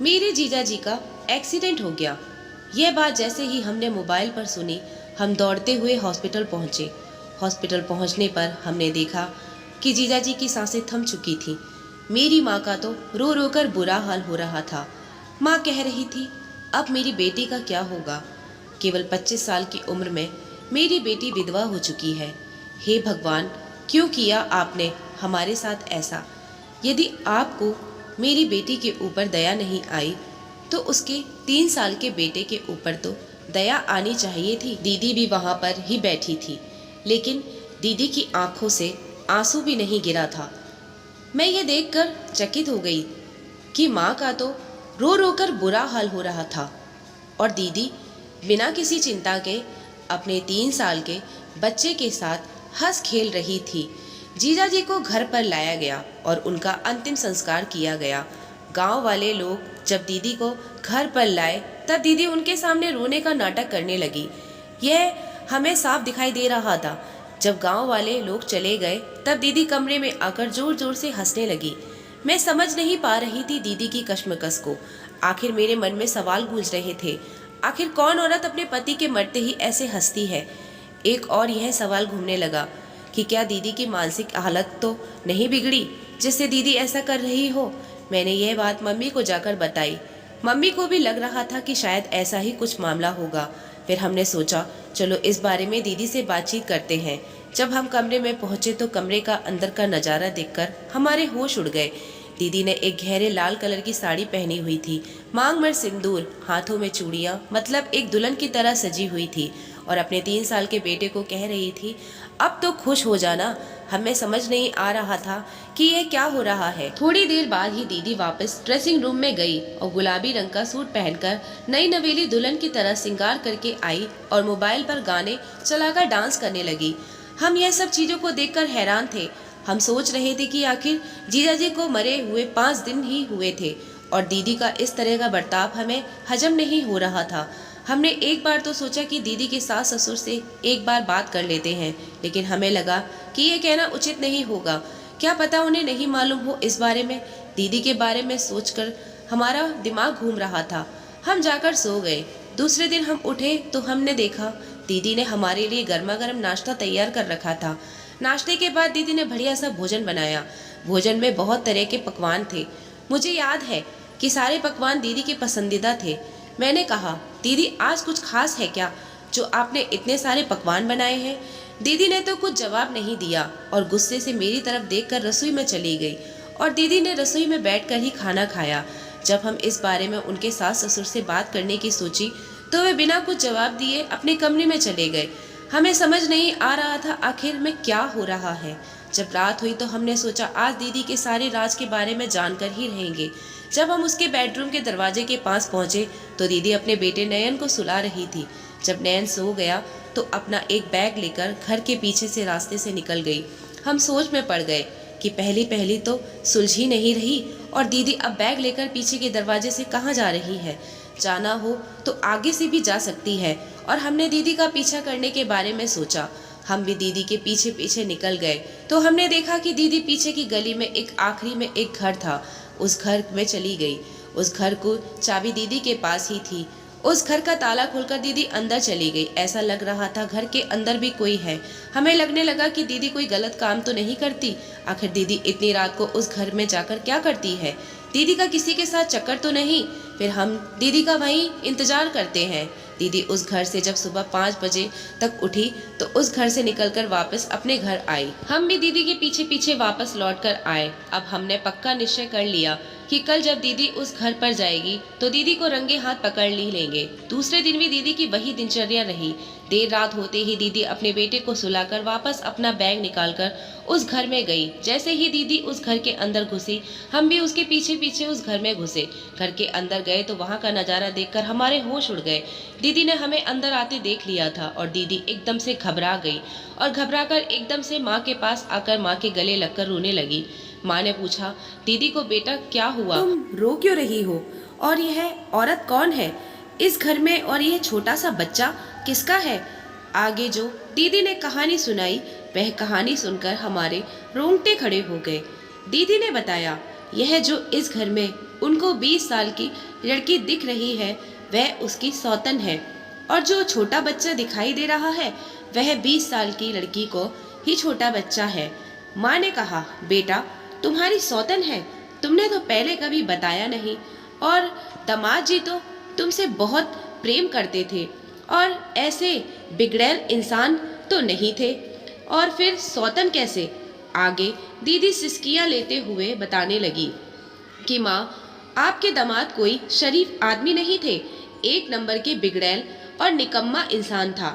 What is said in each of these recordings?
मेरे जीजा जी का एक्सीडेंट हो गया। यह बात जैसे ही हमने मोबाइल पर सुनी, हम दौड़ते हुए हॉस्पिटल पहुंचे। हॉस्पिटल पहुंचने पर हमने देखा कि जीजा जी की सांसें थम चुकी थी। मेरी माँ का तो रो रो कर बुरा हाल हो रहा था। माँ कह रही थी, अब मेरी बेटी का क्या होगा। केवल 25 साल की उम्र में मेरी बेटी विधवा हो चुकी है। हे भगवान, क्यों किया आपने हमारे साथ ऐसा। यदि आपको मेरी बेटी के ऊपर दया नहीं आई तो उसके 3 साल के बेटे के ऊपर तो दया आनी चाहिए थी। दीदी भी वहां पर ही बैठी थी, लेकिन दीदी की आंखों से आंसू भी नहीं गिरा था। मैं ये देखकर चकित हो गई कि माँ का तो रो रो कर बुरा हाल हो रहा था और दीदी बिना किसी चिंता के अपने 3 साल के बच्चे के साथ हंस खेल रही थी। जीजा जी को घर पर लाया गया और उनका अंतिम संस्कार किया गया। गांव वाले लोग जब दीदी को घर पर लाए तब दीदी उनके सामने रोने का नाटक करने लगी। यह हमें साफ दिखाई दे रहा था। जब गांव वाले लोग चले गए तब दीदी कमरे में आकर जोर जोर से हंसने लगी। मैं समझ नहीं पा रही थी दीदी की कश्मकश को। आखिर मेरे मन में सवाल गूंज रहे थे, आखिर कौन औरत अपने पति के मरते ही ऐसे हंसती है। एक और यह सवाल घूमने लगा कि क्या दीदी की मानसिक हालत तो नहीं बिगड़ी जिससे दीदी ऐसा कर रही हो। मैंने यह बात मम्मी को जाकर बताई। मम्मी को भी लग रहा था कि शायद ऐसा ही कुछ मामला होगा। फिर हमने सोचा, चलो इस बारे में दीदी से बातचीत करते हैं। जब हम कमरे में पहुंचे तो कमरे का अंदर का नज़ारा देखकर हमारे होश उड़ गए। दीदी ने एक गहरे लाल कलर की साड़ी पहनी हुई थी, मांग में सिंदूर, हाथों में चूड़ियां, मतलब एक दुल्हन की तरह सजी हुई थी और अपने 3 साल के बेटे को कह रही थी, अब तो खुश हो जाना। हमें समझ नहीं आ रहा था कि यह क्या हो रहा है। थोड़ी देर बाद ही दीदी वापस ड्रेसिंग रूम में गई और गुलाबी रंग का सूट पहनकर नई नवेली दुल्हन की तरह श्रृंगार करके आई और मोबाइल पर गाने चलाकर डांस करने लगी। हम यह सब चीजों को देखकर हैरान थे। हम सोच रहे थे कि आखिर जीजा जी को मरे हुए 5 दिन ही हुए थे और दीदी का इस तरह का बर्ताव हमें हजम नहीं हो रहा था। हमने एक बार तो सोचा कि दीदी के सास ससुर से एक बार बात कर लेते हैं, लेकिन हमें लगा कि ये कहना उचित नहीं होगा। क्या पता उन्हें नहीं मालूम हो इस बारे में। दीदी के बारे में सोचकर हमारा दिमाग घूम रहा था। हम जाकर सो गए। दूसरे दिन हम उठे तो हमने देखा दीदी ने हमारे लिए गर्मा गर्म नाश्ता तैयार कर रखा था। नाश्ते के बाद दीदी ने बढ़िया सा भोजन बनाया। भोजन में बहुत तरह के पकवान थे। मुझे याद है कि सारे पकवान दीदी के पसंदीदा थे। मैंने कहा, दीदी आज कुछ खास है क्या जो आपने इतने सारे पकवान बनाए हैं। दीदी ने तो कुछ जवाब नहीं दिया और गुस्से से मेरी तरफ देखकर रसोई में चली गई और दीदी ने रसोई में बैठकर ही खाना खाया। जब हम इस बारे में उनके सास ससुर से बात करने की सोची तो वे बिना कुछ जवाब दिए अपने कमरे में चले गए। हमें समझ नहीं आ रहा था आखिर में क्या हो रहा है। जब रात हुई तो हमने सोचा आज दीदी के सारे राज के बारे में जानकर ही रहेंगे। जब हम उसके बेडरूम के दरवाजे के पास पहुंचे तो दीदी अपने बेटे नयन को सुला रही थी। जब नयन सो गया तो अपना एक बैग लेकर घर के पीछे से रास्ते से निकल गई। हम सोच में पड़ गए कि पहली पहली तो सुलझी नहीं रही और दीदी अब बैग लेकर पीछे के दरवाजे से कहाँ जा रही है। जाना हो तो आगे से भी जा सकती है और हमने दीदी का पीछा करने के बारे में सोचा। हम भी दीदी के पीछे पीछे निकल गए तो हमने देखा कि दीदी पीछे की गली में एक आखिरी में एक घर था, उस घर में चली गई। उस घर को चाबी दीदी के पास ही थी। उस घर का ताला खोलकर दीदी अंदर चली गई। ऐसा लग रहा था घर के अंदर भी कोई है। हमें लगने लगा कि दीदी कोई गलत काम तो नहीं करती। आखिर दीदी इतनी रात को उस घर में जाकर क्या करती है। दीदी का किसी के साथ चक्कर तो नहीं। फिर हम दीदी का वहीं इंतजार करते हैं। दीदी उस घर से जब सुबह 5 बजे तक उठी तो उस घर से निकलकर वापस अपने घर आई। हम भी दीदी के पीछे पीछे वापस लौट कर आए। अब हमने पक्का निश्चय कर लिया कि कल जब दीदी उस घर पर जाएगी तो दीदी को रंगे हाथ पकड़ ही लेंगे। दूसरे दिन भी दीदी की वही दिनचर्या रही। देर रात होते ही दीदी अपने बेटे को सुलाकर वापस अपना बैग निकालकर उस घर में गई। जैसे ही दीदी उस घर के अंदर घुसी हम भी उसके पीछे पीछे उस घर में घुसे। घर के अंदर गए तो वहाँ का नज़ारा देखकर हमारे होश उड़ गए। दीदी ने हमें अंदर आते देख लिया था और दीदी एकदम से घबरा गई और घबराकर एकदम से माँ के पास आकर माँ के गले लगकर रोने लगी। माँ ने पूछा, दीदी को बेटा क्या हुआ, तुम रो क्यों रही हो और यह औरत कौन है इस घर में और यह छोटा सा बच्चा किसका है। आगे जो दीदी ने कहानी सुनाई वह कहानी सुनकर हमारे रोंगटे खड़े हो गए। दीदी ने बताया, यह जो इस घर में उनको 20 साल की लड़की दिख रही है वह उसकी सौतन है, और जो छोटा बच्चा दिखाई दे रहा है वह 20 साल की लड़की को ही छोटा बच्चा है। माँ ने कहा, बेटा तुम्हारी सौतन है, तुमने तो पहले कभी बताया नहीं, और दामाद जी तो तुमसे बहुत प्रेम करते थे और ऐसे बिगड़ैल इंसान तो नहीं थे, और फिर सौतन कैसे? आगे दीदी सिसकियां लेते हुए बताने लगी कि माँ आपके दामाद कोई शरीफ आदमी नहीं थे, एक नंबर के बिगड़ैल और निकम्मा इंसान था।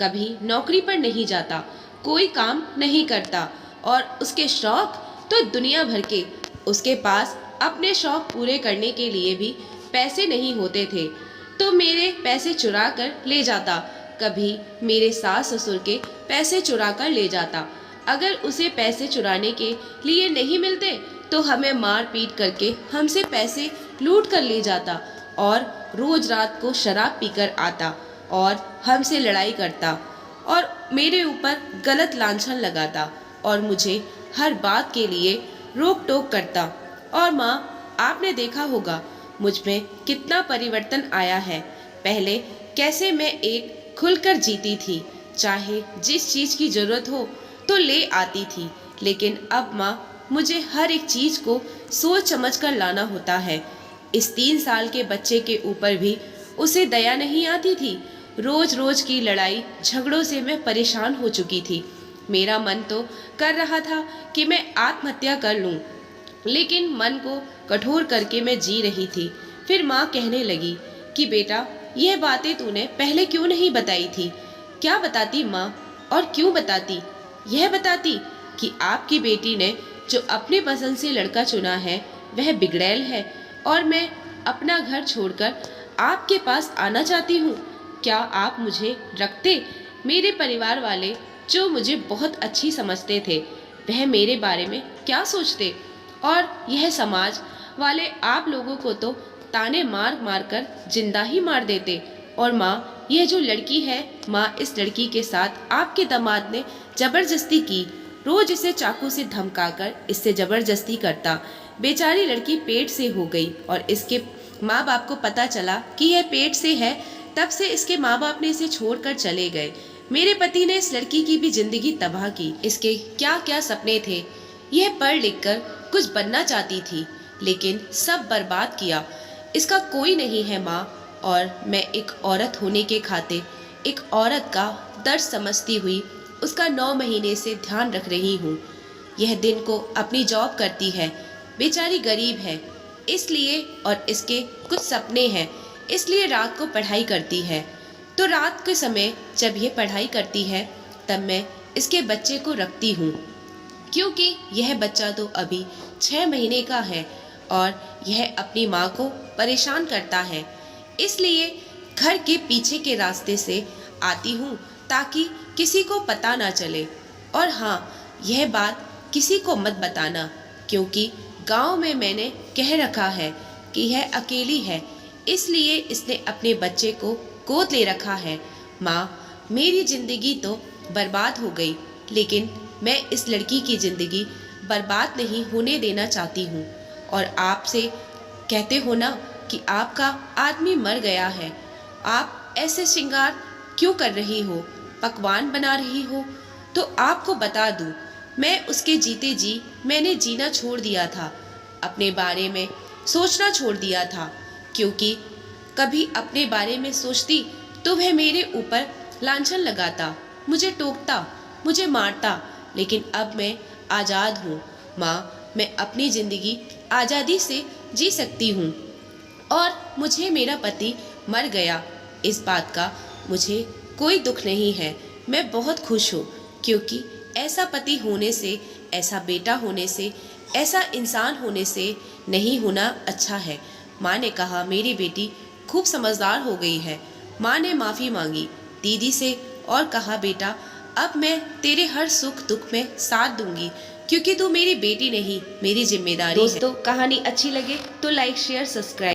कभी नौकरी पर नहीं जाता, कोई काम नहीं करता, और उसके शौक तो दुनिया भर के। उसके पास अपने शौक पूरे करने के लिए भी पैसे नहीं होते थे, तो मेरे पैसे चुरा कर ले जाता, कभी मेरे सास ससुर के पैसे चुरा कर ले जाता। अगर उसे पैसे चुराने के लिए नहीं मिलते तो हमें मार पीट करके हमसे पैसे लूट कर ले जाता, और रोज रात को शराब पीकर आता और हमसे लड़ाई करता और मेरे ऊपर गलत लांछन लगाता और मुझे हर बात के लिए रोक टोक करता। और माँ आपने देखा होगा मुझ में कितना परिवर्तन आया है। पहले कैसे मैं एक खुलकर जीती थी, चाहे जिस चीज़ की ज़रूरत हो तो ले आती थी, लेकिन अब माँ मुझे हर एक चीज़ को सोच समझ कर लाना होता है। इस 3 साल के बच्चे के ऊपर भी उसे दया नहीं आती थी। रोज रोज की लड़ाई झगड़ों से मैं परेशान हो चुकी थी। मेरा मन तो कर रहा था कि मैं आत्महत्या कर लूं, लेकिन मन को कठोर करके मैं जी रही थी। फिर माँ कहने लगी कि बेटा यह बातें तूने पहले क्यों नहीं बताई थी? क्या बताती माँ, और क्यों बताती? यह बताती कि आपकी बेटी ने जो अपने पसंद से लड़का चुना है वह बिगड़ैल है, और मैं अपना घर छोड़कर आपके पास आना चाहती हूँ। क्या आप मुझे रखते? मेरे परिवार वाले जो मुझे बहुत अच्छी समझते थे वह मेरे बारे में क्या सोचते? और यह समाज वाले आप लोगों को तो ताने मार मार कर जिंदा ही मार देते। और माँ यह जो लड़की है, माँ इस लड़की के साथ आपके दामाद ने जबरदस्ती की, रोज इसे चाकू से धमकाकर इससे जबरदस्ती करता। बेचारी लड़की पेट से हो गई, और इसके माँ बाप को पता चला कि यह पेट से है, तब से इसके माँ बाप ने इसे छोड़कर चले गए। मेरे पति ने इस लड़की की भी जिंदगी तबाह की। इसके क्या क्या सपने थे, यह पढ़ लिख कर कुछ बनना चाहती थी, लेकिन सब बर्बाद किया। इसका कोई नहीं है माँ, और मैं एक औरत होने के खातिर एक औरत का दर्द समझती हुई उसका 9 महीने से ध्यान रख रही हूँ। यह दिन को अपनी जॉब करती है, बेचारी गरीब है इसलिए, और इसके कुछ सपने हैं इसलिए रात को पढ़ाई करती है। तो रात के समय जब ये पढ़ाई करती है तब मैं इसके बच्चे को रखती हूँ, क्योंकि यह बच्चा तो अभी 6 महीने का है और यह अपनी माँ को परेशान करता है। इसलिए घर के पीछे के रास्ते से आती हूँ ताकि किसी को पता ना चले। और हाँ, यह बात किसी को मत बताना, क्योंकि गांव में मैंने कह रखा है कि यह अकेली है, इसलिए इसने अपने बच्चे को गोद ले रखा है। माँ मेरी ज़िंदगी तो बर्बाद हो गई, लेकिन मैं इस लड़की की ज़िंदगी बर्बाद नहीं होने देना चाहती हूँ। और आपसे कहते हो ना कि आपका आदमी मर गया है, आप ऐसे श्रृंगार क्यों कर रही हो, पकवान बना रही हो? तो आपको बता दूँ, मैं उसके जीते जी मैंने जीना छोड़ दिया था, अपने बारे में सोचना छोड़ दिया था, क्योंकि कभी अपने बारे में सोचती तो वह मेरे ऊपर लांछन लगाता, मुझे टोकता, मुझे मारता। लेकिन अब मैं आज़ाद हूँ माँ, मैं अपनी ज़िंदगी आज़ादी से जी सकती हूँ, और मुझे मेरा पति मर गया, इस बात का मुझे कोई दुख नहीं है। मैं बहुत खुश हूँ, क्योंकि ऐसा पति होने से, ऐसा बेटा होने से, ऐसा इंसान होने से नहीं होना अच्छा है। माँ ने कहा मेरी बेटी खूब समझदार हो गई है। माँ ने माफ़ी मांगी दीदी से और कहा बेटा अब मैं तेरे हर सुख दुख में साथ दूंगी, क्योंकि तू मेरी बेटी नहीं, मेरी जिम्मेदारी है। दोस्तों, कहानी अच्छी लगे तो लाइक शेयर सब्सक्राइब